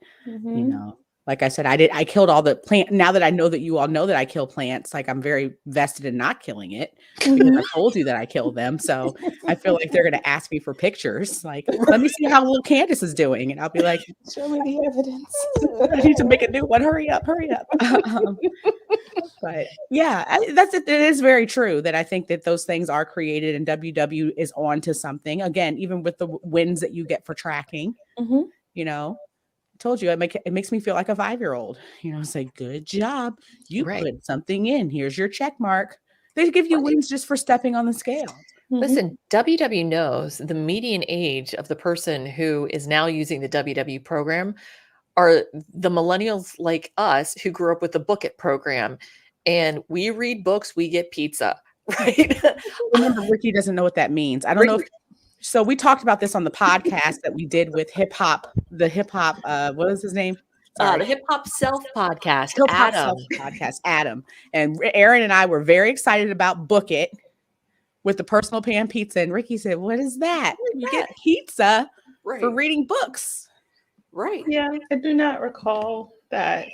[SPEAKER 2] Like I said, I killed all the plant. Now that I know that you all know that I kill plants, like I'm very vested in not killing it because I told you that I killed them. So I feel like they're going to ask me for pictures. Like, let me see how little Candice is doing. And I'll be like,
[SPEAKER 3] show me the evidence.
[SPEAKER 2] I need to make a new one. Hurry up. But yeah, it is very true that I think that those things are created and WW is on to something. Again, even with the wins that you get for tracking, I told you, it makes me feel like a 5-year-old. Say, good job. You put something in. Here's your check mark. They give you wins just for stepping on the scale.
[SPEAKER 1] Listen, WW knows the median age of the person who is now using the WW program are the millennials like us who grew up with the Book It program. And we read books, we get pizza, right?
[SPEAKER 2] Remember, Rikki doesn't know what that means. I don't know. So we talked about this on the podcast that we did with the hip hop, what is his name?
[SPEAKER 1] The Hip Hop Self podcast,
[SPEAKER 2] Adam. And Erin and I were very excited about Book It with the personal pan pizza. And Rikki said, what is that? You get pizza for reading books.
[SPEAKER 1] Right.
[SPEAKER 3] Yeah, I do not recall that.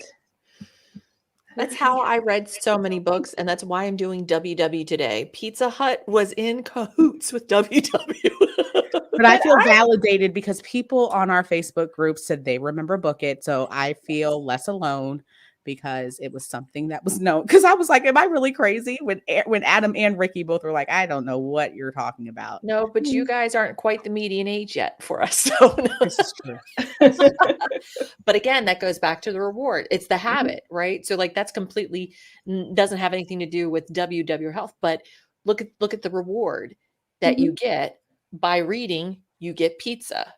[SPEAKER 1] That's how I read so many books, and that's why I'm doing WW today. Pizza Hut was in cahoots with WW.
[SPEAKER 2] But I feel validated because people on our Facebook group said they remember Book It. So I feel less alone because it was something that was known. Because I was like, am I really crazy? When Adam and Rikki both were like, I don't know what you're talking about.
[SPEAKER 1] No, but you guys aren't quite the median age yet for us. So no.
[SPEAKER 2] This is true.
[SPEAKER 1] But again, that goes back to the reward. It's the habit, right? So like that's completely doesn't have anything to do with WW health, but look at the reward that you get by reading, you get pizza.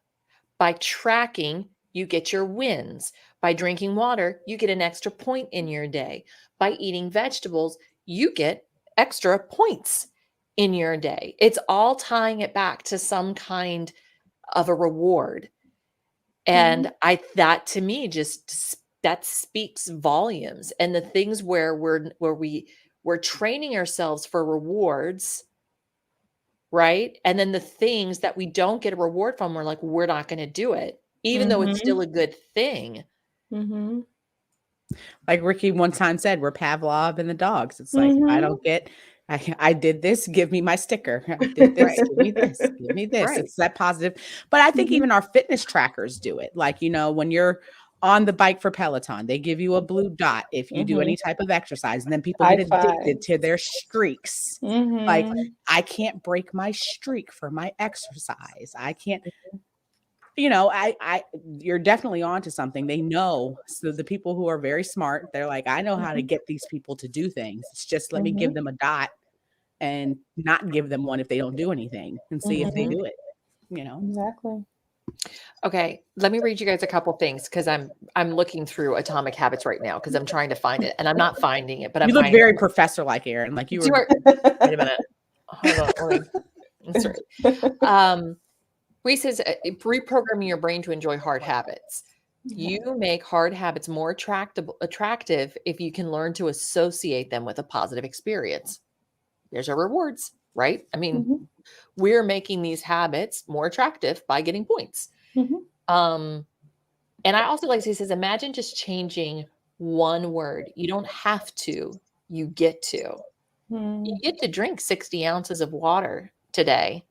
[SPEAKER 1] By tracking, you get your wins. By drinking water, you get an extra point in your day. By eating vegetables, you get extra points in your day. It's all tying it back to some kind of a reward. And that to me just that speaks volumes. And the things where we're training ourselves for rewards, right? And then the things that we don't get a reward from, we're like, we're not going to do it, even though it's still a good thing.
[SPEAKER 2] Like Rikki one time said, we're Pavlov and the dogs. It's like, if I don't get, I did this, give me my sticker. I did this, give me this, give me this.
[SPEAKER 1] Right.
[SPEAKER 2] It's that positive. But I think even our fitness trackers do it. Like, when you're on the bike for Peloton, they give you a blue dot if you do any type of exercise. And then people get addicted to their streaks. Like, I can't break my streak for my exercise. I can't. You're definitely onto something. They know. So the people who are very smart, they're like, I know how to get these people to do things. It's just let me give them a dot and not give them one if they don't do anything and see if they do it.
[SPEAKER 3] Exactly.
[SPEAKER 1] Okay, let me read you guys a couple things because I'm looking through Atomic Habits right now because I'm trying to find it and I'm not finding it. But I'm
[SPEAKER 2] look very professor-like, Erin. Like you were.
[SPEAKER 1] Wait a minute. Hold on. That's right. Where he says, reprogramming your brain to enjoy hard habits. You make hard habits more attractive if you can learn to associate them with a positive experience. There's our rewards, right? I mean, we're making these habits more attractive by getting points. And I also like, he says, imagine just changing one word. You don't have to, you get to. You get to drink 60 ounces of water today.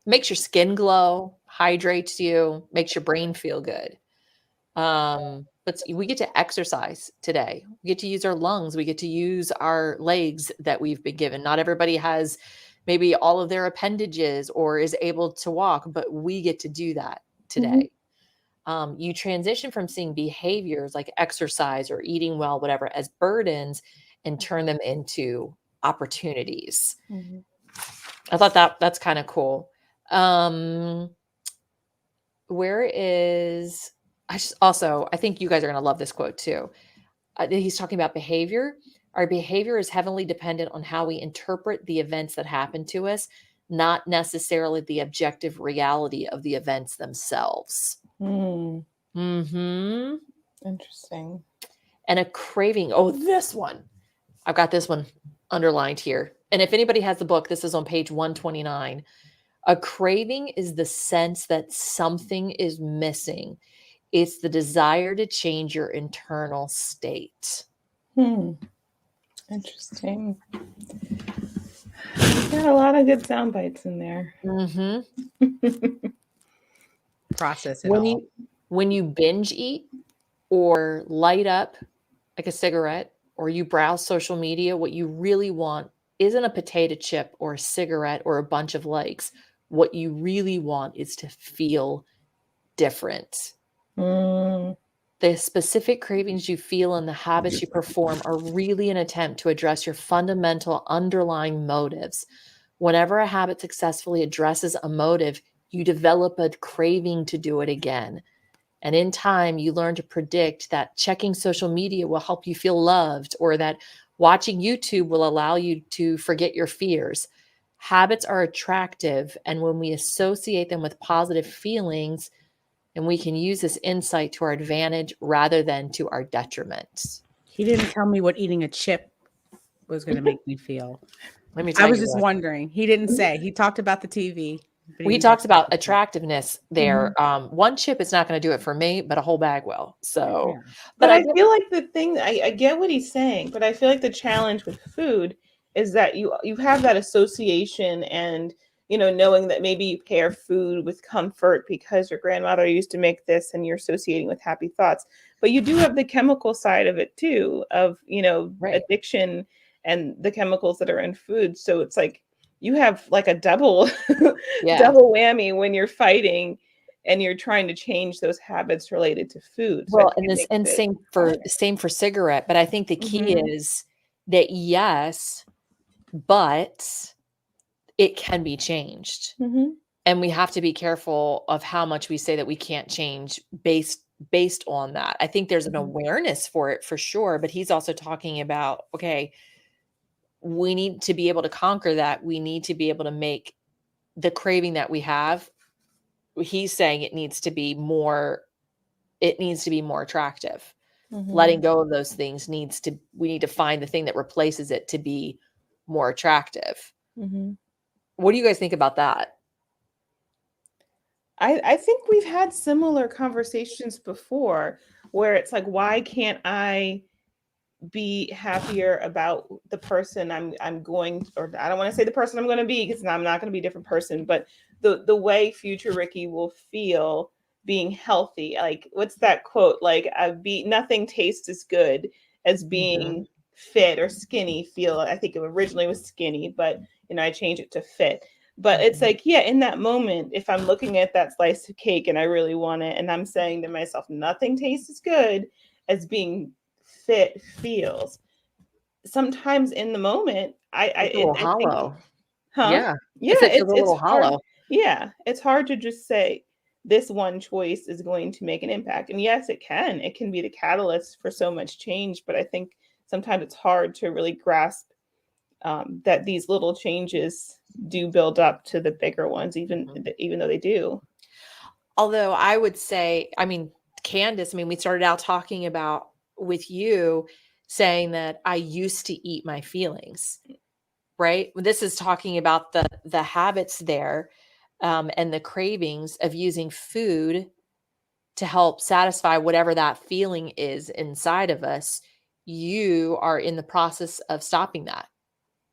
[SPEAKER 1] Makes your skin glow, hydrates you, makes your brain feel good. But we get to exercise today. We get to use our lungs. We get to use our legs that we've been given. Not everybody has maybe all of their appendages or is able to walk, but we get to do that today. You transition from seeing behaviors like exercise or eating well, whatever, as burdens and turn them into opportunities. I thought that's kind of cool. Where is, I think you guys are going to love this quote too. He's talking about behavior. Our behavior is heavily dependent on how we interpret the events that happen to us, not necessarily the objective reality of the events themselves. Interesting. And a craving. Oh, this one. I've got this one underlined here. And if anybody has the book, this is on page 129. A craving is the sense that something is missing. It's the desire to change your internal state.
[SPEAKER 3] Interesting. Got a lot of good sound bites in there.
[SPEAKER 2] Process it all.
[SPEAKER 1] When you binge eat or light up like a cigarette or you browse social media, what you really want isn't a potato chip or a cigarette or a bunch of likes. What you really want is to feel different. The specific cravings you feel and the habits you perform are really an attempt to address your fundamental underlying motives. Whenever a habit successfully addresses a motive, you develop a craving to do it again. And in time, you learn to predict that checking social media will help you feel loved, or that watching YouTube will allow you to forget your fears. Habits are attractive, and when we associate them with positive feelings, and we can use this insight to our advantage rather than to our detriment.
[SPEAKER 2] He didn't tell me what eating a chip was going to make me feel.
[SPEAKER 1] Let me tell you.
[SPEAKER 2] I was just wondering. He didn't say. He talked about the TV.
[SPEAKER 1] We talked about attractiveness there. One chip is not going to do it for me, but a whole bag will. So,
[SPEAKER 3] yeah. But I feel like the thing, I get what he's saying, but I feel like the challenge with food is that you have that association and knowing that maybe you pair food with comfort because your grandmother used to make this and you're associating with happy thoughts. But you do have the chemical side of it too, of,
[SPEAKER 1] Right.
[SPEAKER 3] addiction and the chemicals that are in food. So it's like you have like a double
[SPEAKER 1] Yeah.
[SPEAKER 3] double whammy when you're fighting and you're trying to change those habits related to food. So I
[SPEAKER 1] Well,
[SPEAKER 3] think it makes it
[SPEAKER 1] same for cigarette, but I think the key
[SPEAKER 3] harder.
[SPEAKER 1] is that yes, but it can be changed.
[SPEAKER 3] Mhm.
[SPEAKER 1] And we have to be careful of how much we say that we can't change based on that. I think there's an
[SPEAKER 3] Mhm.
[SPEAKER 1] awareness for it for sure, but he's also talking about, okay, we need to be able to conquer that. We need to be able to make the craving that we have. He's saying it needs to be more attractive. Letting
[SPEAKER 3] Mhm.
[SPEAKER 1] go of those things we need to find the thing that replaces it to be more attractive.
[SPEAKER 3] Mhm.
[SPEAKER 1] What do you guys think about that?
[SPEAKER 3] I think we've had similar conversations before where it's like, why can't I be happier about the person I'm going, or I don't want to say the person I'm going to be because I'm not going to be a different person, but the way future Rikki will feel being healthy. Like, what's that quote? Like, nothing tastes as good as
[SPEAKER 1] Mhm.
[SPEAKER 3] being fit or skinny. Feel, I think it originally was skinny, but I changed it to fit. But it's
[SPEAKER 1] Mhm.
[SPEAKER 3] like, yeah, in that moment, if I'm looking at that slice of cake and I really want it, and I'm saying to myself, nothing tastes as good as being fit feels. Sometimes in the moment,
[SPEAKER 1] It's a little
[SPEAKER 3] I think,
[SPEAKER 1] hollow.
[SPEAKER 3] huh?
[SPEAKER 1] Yeah.
[SPEAKER 3] Yeah,
[SPEAKER 1] It's it feels a
[SPEAKER 3] it's
[SPEAKER 1] little
[SPEAKER 3] hard.
[SPEAKER 1] hollow.
[SPEAKER 3] Yeah, it's hard to just say this one choice is going to make an impact. And yes, it can. It can be the catalyst for so much change. But I think sometimes it's hard to really grasp that these little changes do build up to the bigger ones,
[SPEAKER 1] Mhm.
[SPEAKER 3] even though they do.
[SPEAKER 1] Although I would say, I mean, Candice, I mean, we started out talking about with you saying that I used to eat my feelings, right? This is talking about the habits there, and the cravings of using food to help satisfy whatever that feeling is inside of us. You are in the process of stopping that,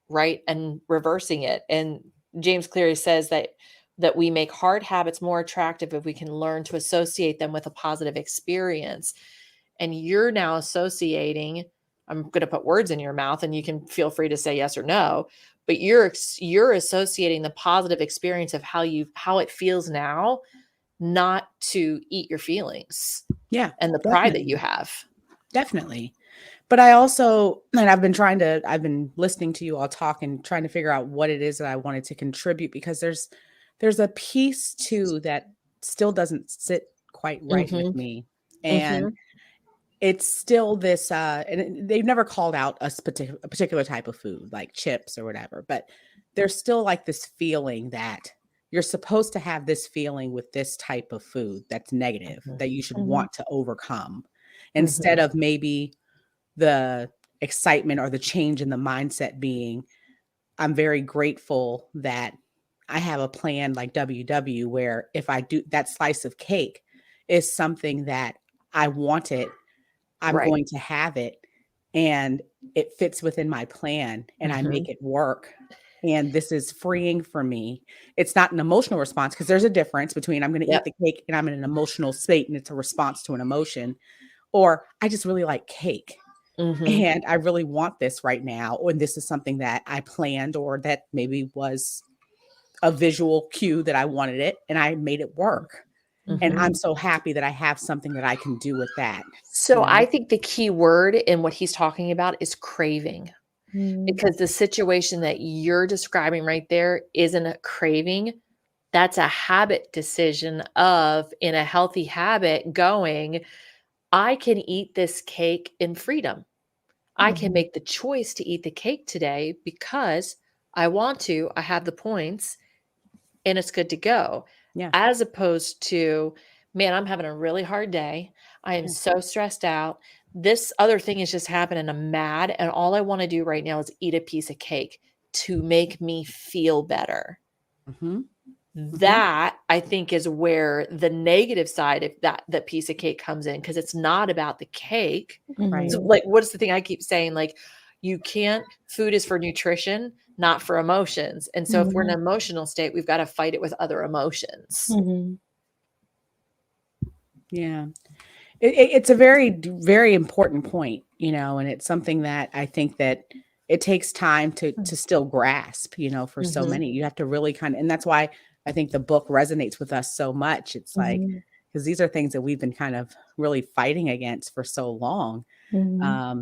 [SPEAKER 1] right? And reversing it. And James Cleary says that we make hard habits more attractive if we can learn to associate them with a positive experience. And you're now associating, I'm going to put words in your mouth and you can feel free to say yes or no, but you're associating the positive experience of how it feels now, not to eat your feelings
[SPEAKER 2] Yeah,
[SPEAKER 1] and the pride that you
[SPEAKER 2] definitely.
[SPEAKER 1] have.
[SPEAKER 2] Definitely. But I also, and I've been listening to you all talk and trying to figure out what it is that I wanted to contribute, because there's a piece too that still doesn't sit quite right with
[SPEAKER 1] Mhm.
[SPEAKER 2] me. And
[SPEAKER 1] Mhm.
[SPEAKER 2] it's still this they've never called out a particular type of food like chips or whatever, but there's still like this feeling that you're supposed to have this feeling with this type of food that's negative,
[SPEAKER 1] Mhm.
[SPEAKER 2] that you should
[SPEAKER 3] Mhm.
[SPEAKER 2] want to overcome, instead
[SPEAKER 1] Mhm.
[SPEAKER 2] of maybe the excitement or the change in the mindset being, I'm very grateful that I have a plan like WW, where if I do that slice of cake is something that I wanted, I'm
[SPEAKER 1] Right.
[SPEAKER 2] going to have it, and it fits within my plan and I make
[SPEAKER 1] Mhm.
[SPEAKER 2] it work. And this is freeing for me. It's not an emotional response, because there's a difference between I'm going to eat
[SPEAKER 1] Yep.
[SPEAKER 2] the cake and I'm in an emotional state and it's a response to an emotion, or I just really like cake
[SPEAKER 1] Mhm.
[SPEAKER 2] and I really want this right now. Or this is something that I planned, or that maybe was a visual cue that I wanted it and I made it work. And
[SPEAKER 1] Mhm.
[SPEAKER 2] I'm so happy that I have something that I can do with that,
[SPEAKER 1] So
[SPEAKER 2] you know?
[SPEAKER 1] I think the key word in what he's talking about is craving,
[SPEAKER 3] Mhm.
[SPEAKER 1] because the situation that you're describing right there isn't a craving. That's a habit decision of, in a healthy habit, going, I can eat this cake in freedom. I can
[SPEAKER 3] Mhm.
[SPEAKER 1] make the choice to eat the cake today because I want to. I have the points and it's good to go.
[SPEAKER 2] Yeah.
[SPEAKER 1] As opposed to, man, I'm having a really hard day. I am
[SPEAKER 2] Yeah.
[SPEAKER 1] so stressed out. This other thing is just happening. I'm mad. And all I want to do right now is eat a piece of cake to make me feel better.
[SPEAKER 2] Mhm. Mhm.
[SPEAKER 1] That I think is where the negative side of that piece of cake comes in, because it's not about the cake. So
[SPEAKER 2] Right.
[SPEAKER 3] Mhm.
[SPEAKER 1] like, what's the thing I keep saying? Like, Food is for nutrition, not for emotions. And so if we're in an emotional state, we've got to fight it with other emotions.
[SPEAKER 3] Mm-hmm.
[SPEAKER 2] Yeah. It's a very, very important point, and it's something that I think that it takes time to still grasp, for so
[SPEAKER 1] Mhm.
[SPEAKER 2] many. You have to really and that's why I think the book resonates with us so much. It's like, because these are things that we've been kind of really fighting against for so long.
[SPEAKER 3] Mm-hmm.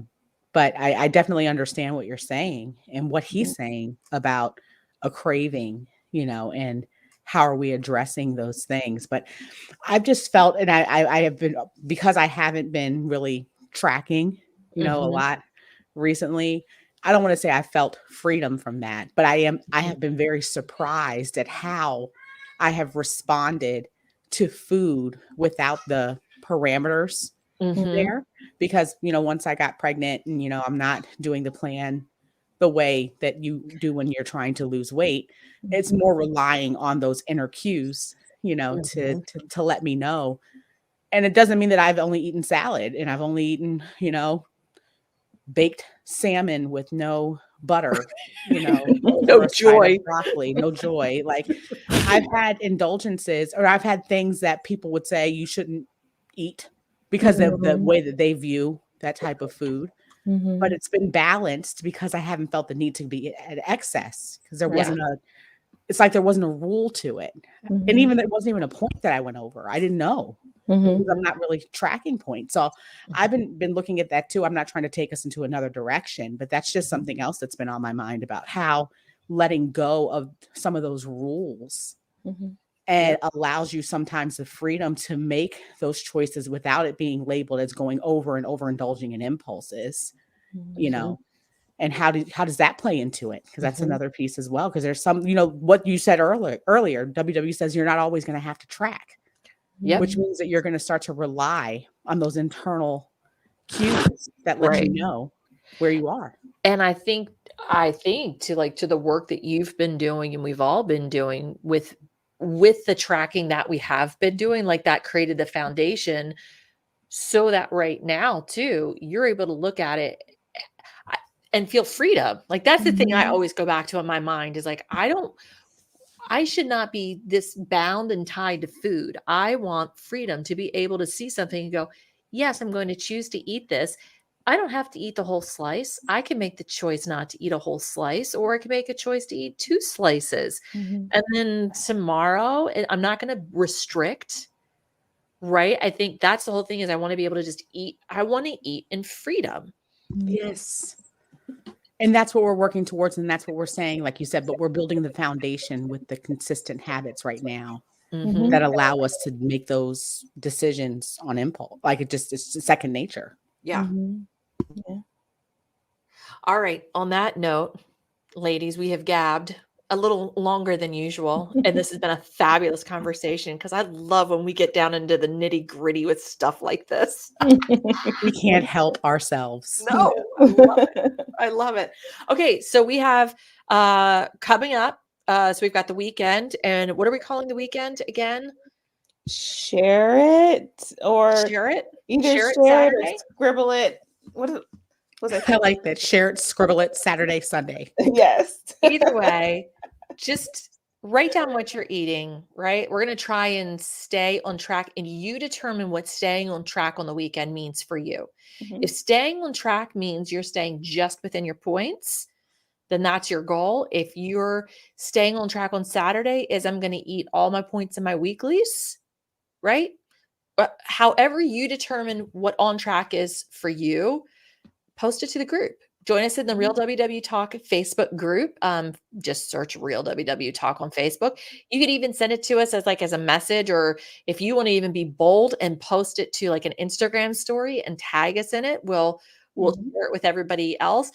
[SPEAKER 2] But I definitely understand what you're saying and what he's saying about a craving, and how are we addressing those things. But I've just felt, and I have been, because I haven't been really tracking, a
[SPEAKER 1] Mhm.
[SPEAKER 2] lot recently. I don't want to say I felt freedom from that, but I have been very surprised at how I have responded to food without the parameters
[SPEAKER 1] Mhm.
[SPEAKER 2] there, because, once I got pregnant and, I'm not doing the plan the way that you do when you're trying to lose weight. It's more relying on those inner cues,
[SPEAKER 1] Mhm.
[SPEAKER 2] to let me know. And it doesn't mean that I've only eaten salad and I've only eaten, baked salmon with no butter,
[SPEAKER 1] No
[SPEAKER 2] over a side of
[SPEAKER 1] joy.
[SPEAKER 2] broccoli, no joy. Like, I've had indulgences, or I've had things that people would say you shouldn't eat because of the
[SPEAKER 3] Mm-hmm.
[SPEAKER 2] way that they view that type of food. But
[SPEAKER 3] Mm-hmm.
[SPEAKER 2] it's been balanced because I haven't felt the need to be at excess, because
[SPEAKER 1] Yeah.
[SPEAKER 2] it's like there wasn't a rule to it. And
[SPEAKER 3] Mm-hmm.
[SPEAKER 2] even there wasn't even a point that I went over. I didn't know, because
[SPEAKER 3] Mm-hmm.
[SPEAKER 2] I'm not really tracking points. So I've been looking at that too. I'm not trying to take us into another direction, but that's just something else that's been on my mind about how letting go of some of those rules
[SPEAKER 3] Mm-hmm.
[SPEAKER 2] and
[SPEAKER 1] Yep.
[SPEAKER 2] allows you sometimes the freedom to make those choices without it being labeled as going over and overindulging in impulses, you
[SPEAKER 1] Mhm.
[SPEAKER 2] know. And how does that play into it? Because that's
[SPEAKER 1] Mhm.
[SPEAKER 2] another piece as well. Because there's some, what you said earlier, WW says you're not always going to have to track,
[SPEAKER 1] Yep.
[SPEAKER 2] which means that you're going to start to rely on those internal cues that let you
[SPEAKER 1] Right.
[SPEAKER 2] know where you are.
[SPEAKER 1] And I think to the work that you've been doing and we've all been doing with the tracking that we have been doing, like that created the foundation so that right now too, you're able to look at it I- and feel freedom. Like that's the thing I
[SPEAKER 3] Mm-hmm.
[SPEAKER 1] always go back to in my mind is like, I should not be this bound and tied to food. I want freedom to be able to see something and go, yes, I'm going to choose to eat this. I don't have to eat the whole slice. I can make the choice not to eat a whole slice, or I can make a choice to eat 2 slices.
[SPEAKER 3] Mm-hmm.
[SPEAKER 1] And then tomorrow, I'm not going to restrict, right? I think that's the whole thing is I want to be able to just eat. I want to eat in freedom.
[SPEAKER 2] Yes. And that's what we're working towards. And that's what we're saying, like you said, but we're building the foundation with the consistent habits right now
[SPEAKER 1] Mhm.
[SPEAKER 3] Mm-hmm.
[SPEAKER 2] that allow us to make those decisions on impulse. Like it's second nature.
[SPEAKER 1] Yeah.
[SPEAKER 3] Mm-hmm. Yeah.
[SPEAKER 1] All right. On that note, ladies, we have gabbed a little longer than usual. And this has been a fabulous conversation because I love when we get down into the nitty gritty with stuff like this.
[SPEAKER 2] We can't help ourselves.
[SPEAKER 1] No, I love it. I love it. Okay. So we have coming up. So we've got the weekend. And what are we calling the weekend again?
[SPEAKER 3] Share it, or
[SPEAKER 1] Share it.
[SPEAKER 3] either
[SPEAKER 1] Share it
[SPEAKER 3] share it or
[SPEAKER 1] Saturday.
[SPEAKER 3] scribble it. Was I
[SPEAKER 2] I
[SPEAKER 3] thinking?
[SPEAKER 2] like that. Share it, scribble it, Saturday, Sunday.
[SPEAKER 3] Yes.
[SPEAKER 1] Either way, just write down what you're eating, right? We're going to try and stay on track, and you determine what staying on track on the weekend means for you.
[SPEAKER 3] Mm-hmm.
[SPEAKER 1] If staying on track means you're staying just within your points, then that's your goal. If you're staying on track on Saturday, is I'm going to eat all my points in my weeklies, right? But however you determine what on track is for you, post it to the group. Join us in the Real WW Talk Facebook group. Just search Real WW Talk on Facebook. You could even send it to us as a message, or if you want to even be bold and post it to like an Instagram story and tag us in it, we'll
[SPEAKER 3] Mhm.
[SPEAKER 1] share it with everybody else.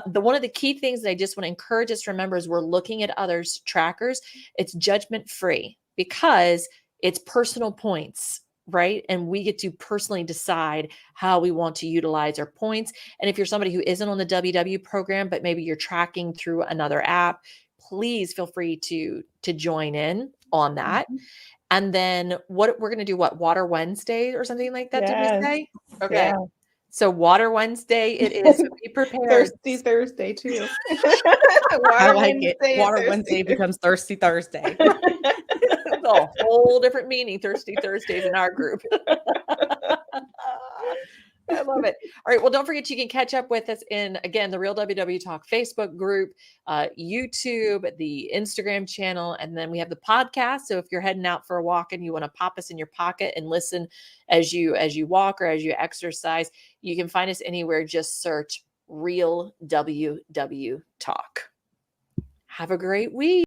[SPEAKER 1] The one of the key things that I just want to encourage us to remember is we're looking at others' trackers. It's judgment free because it's personal points, right? And we get to personally decide how we want to utilize our points. And if you're somebody who isn't on the WW program, but maybe you're tracking through another app, please feel free to join in on that.
[SPEAKER 3] Mhm.
[SPEAKER 1] And then what we're going to do, what Water Wednesday or something like that, did we
[SPEAKER 3] Yes.
[SPEAKER 1] say? Okay.
[SPEAKER 3] Yeah.
[SPEAKER 1] So Water Wednesday it is. So be prepared.
[SPEAKER 3] Thirsty Thursday too.
[SPEAKER 2] I
[SPEAKER 3] Water
[SPEAKER 2] like it.
[SPEAKER 3] Wednesday and
[SPEAKER 2] Water
[SPEAKER 3] Thirsty
[SPEAKER 2] Wednesday becomes Thirsty Thursday.
[SPEAKER 1] It's a whole different meaning, Thirsty Thursdays in our group. I love it. All right. Well, don't forget you can catch up with us in, again, the Real WW Talk Facebook group, YouTube, the Instagram channel, and then we have the podcast. So if you're heading out for a walk and you want to pop us in your pocket and listen as you walk or as you exercise, you can find us anywhere. Just search Real WW Talk. Have a great week.